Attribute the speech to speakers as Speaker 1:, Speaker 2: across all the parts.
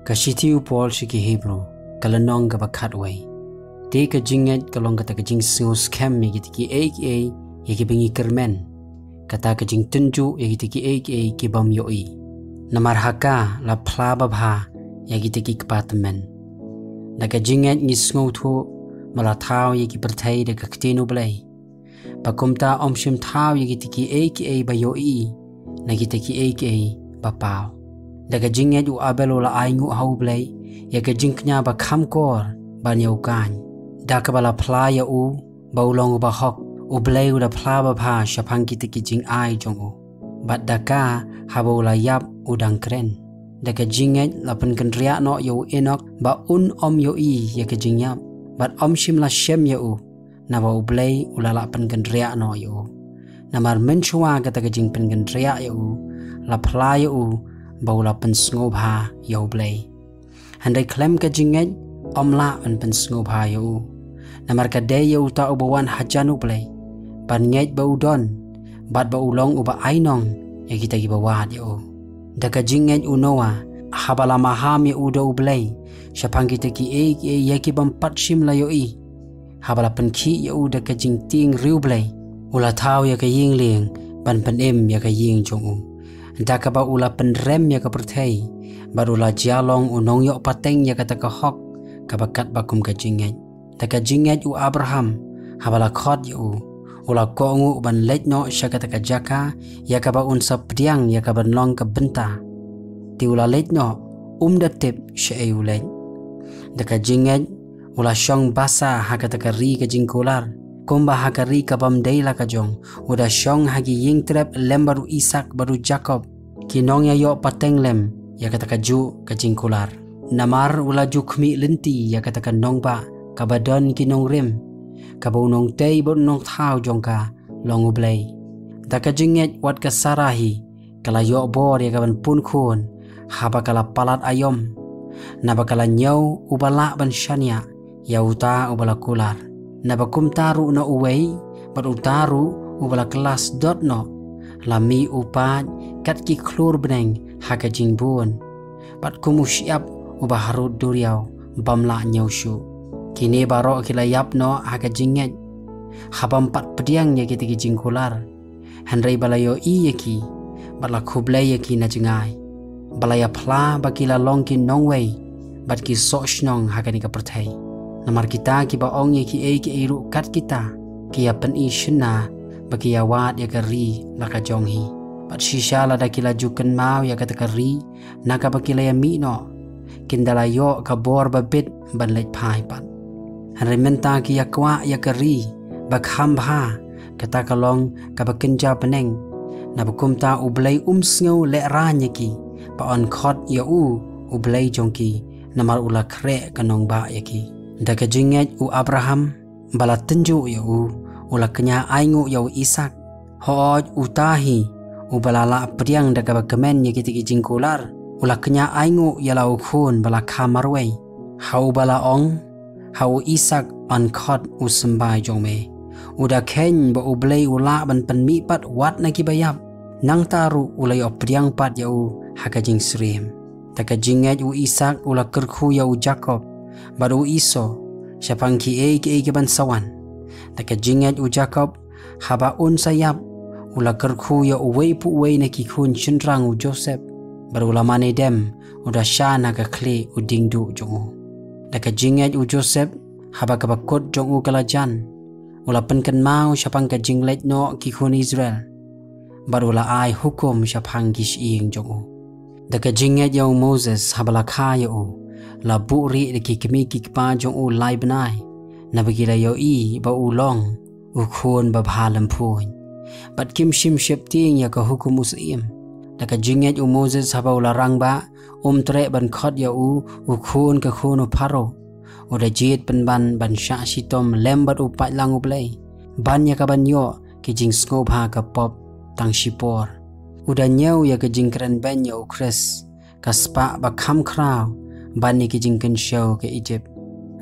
Speaker 1: ka shithi upol shiki Hebru kalanong ka bakatway te ka jinget kalong kata ka jing scam yiki aka yiki bengi kermen kata ka jing tunju yiki aka ki bam yoi namar haka la pla babha yiki kepatemen da ka jinget ni sngotu malathaw yiki perthai de ka Ktien U Blei pakumta omshim thaw yiki aka bayoi nagitaki aka bapaw daga jinget U abelo la aingu U Blei yaka jingknya ba khamkor ban yaukan daka bala playa U baulong ba hok U Blei U da pla ba pha shapang kitaki jing ai jong U bat daka habola yap udang kren daga jinget la pen kendria no yo enok ba om yo I yaka jingyap bat shim la shem ya U na ba U Blei ulala pen kendria no yo namar menchua kata ka jing pen kendria ya U la playa U baula pen Sngap ya U Blei handai klem ka jinget la pen Sngap ya U namar ka de ya U ta ubawan hajan U Blei pan nget ba udon bat ba ulong uba ainong ya kita gi bawat ya U da ka jinget U noa habala maham ya U da U Blei syapang kita ki ya ki bampat shim la yo I habala pen ki ya U da ka jing ting riu Blei ula thaw ya ka ying ling ban pen ya ka ying jong U daka ba ula penrem ya ka perthai barula jalong unong yo pateng ya kata ka hok ka bakat bakum ka jinget daka jinget U Abraham habala khot yo ula kongu ban letno sya kata ka jaka ya ka ba unsa pdiang ya ka ban long ka benta ti ula letno datip sya U let daka jinget ula syong basa ha kata ka ri ka jingkular kumba hakari ka bamdeila ka jong uda syong hagi ying trap lem baru Isak baru Jacob kinong ya yo pateng lem ya kata ka ju ka jingkular namar ula ju khmi lenti ya kata ka nong ba ka badon kinong rim ka bonong tei bonong thau jong ka long U Blei da ka jinget wat ka sarahi kala yo bor ya ka ban pun khun haba kala palat ayom na bakala nyau ubala ban shania ya uta ubala kular na bakum taru na uwei bat utaru ubala kelas dot no lami upat kat ki klur beneng haka jingbun bat kumu siap uba harut duriau bamla nyaushu kini baro kilayap no haka jinget habam pat pediang ya kita ki jingkular handrai balayo I yaki batla kublai yaki na jengai balaya pla bakila longki nongwei bat ki sok shnong haka ni ka perthai namar kita ki baong ye ki ru kat kita ki ya pen I shna baki ya wat ya kari la ka jong hi pat shisha la da kila juken mau ya ka ri na ka bakila ya mi no kindala yo ka bor ba bit ban leit phai pat rementa ki ya kwa ya kari bakham bha kata kalong ka bakinja peneng na bakumta U Blei sngo le ran ki pa on khot ya U Blei jongki namar ula kre kanong ba ya ki daka jinget U Abraham bala tenju ya U ula kenya aingu ya U Isak hoj utahi U balala priang daka bakemen ya kitiki jingkular ula kenya aingu ya lau khun bala kamarwei hau bala ong hau Isak on khot U sembai jongme uda ken ba U Blei ula ban penmi pat wat na kibayap nang taru ula yo priang pat ya U haka jing srim daka jinget U Isak ula kyrkhu ya U Jacob baru iso syapang ki ban sawan daka jinget U Jacob haba sayap ula kyrkhu ya uwei pu uwei na ki khun chinrang U Joseph baru lamane dem uda shana ka kle U dingdu jong daka jinget U Joseph haba ka bakot jong U kalajan ula penken mau syapang ka jinglet no ki khun Israel baru la ai hukum syapang gish ing jong daka jinget ya U Moses habala kha ya U la buri de ki kemi ki pa jong U lai benai na bagi la yo I ba U long U khun ba bhalam phun bat kim shim shep ting ya ka hukum muslim da ka jinget U Moses haba ula rang ba tre ban khot ya U khun ka khun U pharo u da jit pen ban sha shitom lem bat U pat lang U Blei ban ya ka ban yo ki jing Sngap ka pop tang shipor u da nyau ya ka jing kran ban ya U Chris ka spa ba kham kraw ban ni ki jing kan show ke Egypt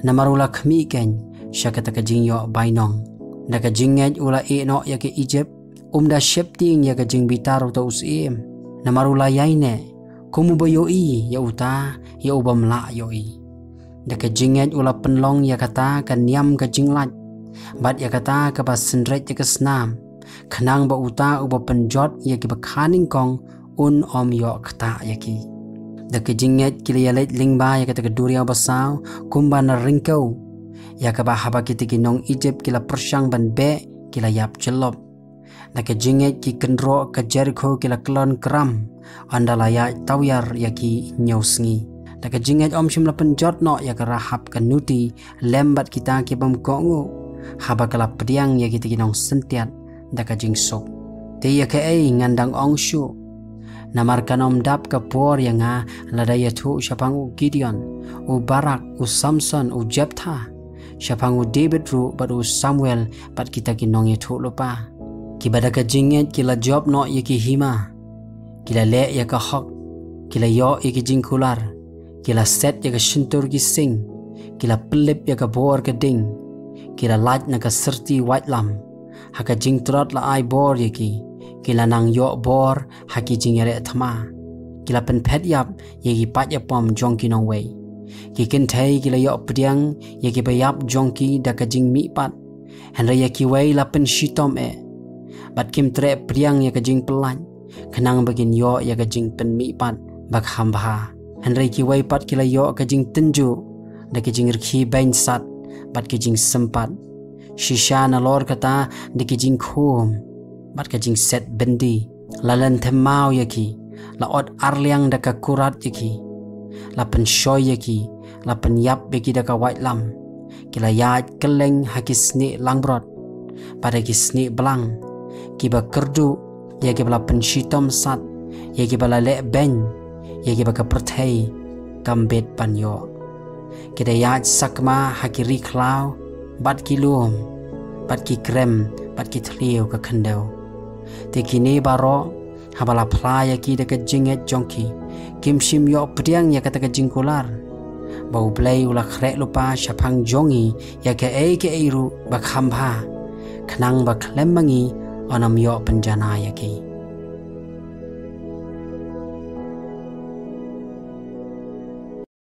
Speaker 1: namarula khmi ken syakata ka jing yo bainong da ka jinget ula no ya ke Egypt da shepting ya ka jing bitaru to usim namarula yaine kumu ba yoi ya uta ya ubam la yoi. Da ka jinget ula penlong ya kata ka niam ka jinglat. Bat ya kata ka ba sendret ya ka snam. Kenang ba uta uba penjot ya ki ba kaning kong om yo kata ya ki. Da ka jinget kila ya let lingba ya kata ka duria basau kumba na ringkau. Ya ka ba haba kita ki nong Egypt kila persyang ban be kila yap celop. Da ka jinget ki kendro ka Jericho kila kelon keram. Andala ya tawyar ya ki nyausngi. Da ka jinget shim la penjot no ya ka rahap ka nuti lembat kita ki bam kongu. Haba kala pediang ya kita ki nong sentiat da ka jing sok. Te ya ka ngandang ongshu. Namarkan dap ka por ya nga lada ya tu syapang u Gideon, u Barak, u Samson, u Jephthah. Syapang u David ru bat u Samuel bat kita ki nong ya tu lupa. Kibada ka jinget kila job no ya ki hima. Kila le ya ka hok. Kila yo ya ki jingkular. Kila set ya ka shintur ki sing. Kila pelip ya ka bor ka ding. Kila laj na ka serti white lam. Haka jing trot la ai bor ya ki. Kila nang yo bor haki jing yare thama. Kila pen pet yap ya ki pat ya pom jong ki nong wei. Ki kentay kila yo pediang ya ki bayap jong ki da ka jing mi pat. Henra ya ki wei la pen shitom Bat kim tre pediang ya ka jing pelaj. Kenang bagin yo ya ka jing pen mi pat bak hamba. Henry ki wai pat kila yo ka jing tenju da ki jing rki bain sat bat ki jing sempat shisha na lor kata da ki jing khum bat ka jing set bendi lalan themau ya ki la ot arliang da ka kurat ya ki la pen shoy ya ki la pen yap be ki da ka white lam kila ya keleng haki sni langbrot pada ki sni belang ki ba kerdu ya ki bala pen shitom sat ya ki bala le ben ya ki baka perthai kambet panyo kita yaj sakma hakiri klau bat ki lum bat ki krem bat ki thliu ka khandau te kini baro habala phla ya ki de ka jinget jongki kimshim yo pdiang ya kata ka jingkular bau blei ula khrek lupa syapang jongi ya ke eiru bakhamba khnang ba klemmangi onam yo penjana ya ki